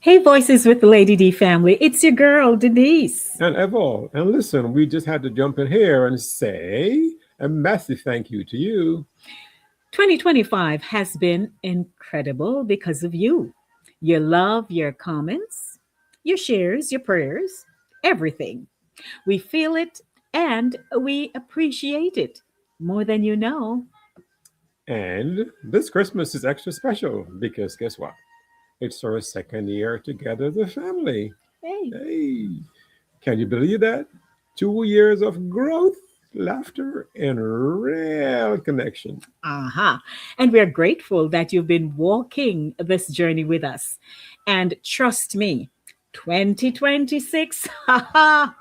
Hey, Voices with the Lady D family. It's your girl, Denise. And Evol. And listen, we just had to jump in here and say a massive thank you to you. 2025 has been incredible because of you. Your love, your comments, your shares, your prayers, everything. We feel it and we appreciate it more than you know. And this Christmas is extra special because guess what? It's our second year together as a family. Hey. Hey, can you believe that? 2 years of growth, laughter, and real connection. Aha. And we're grateful that you've been walking this journey with us. And trust me, 2026, haha,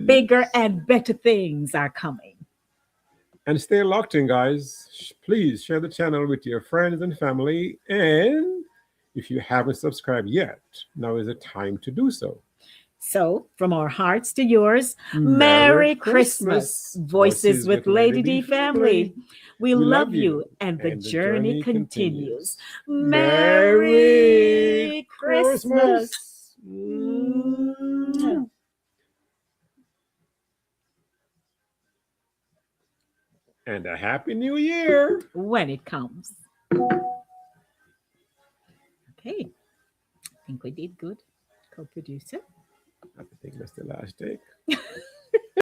bigger and better things are coming. And stay locked in, guys. Please share the channel with your friends and family. And if you haven't subscribed yet, now is the time to do so. So, from our hearts to yours, Merry Merry Christmas, Christmas, Voices Voices with with Lady Lady D D family. family. We We love love you, you, and the and the journey journey continues. continues. Merry Merry Christmas. Christmas. Mm. And a Happy New Year. When it comes. Okay, I think we did good, co producer. I think that's the last take.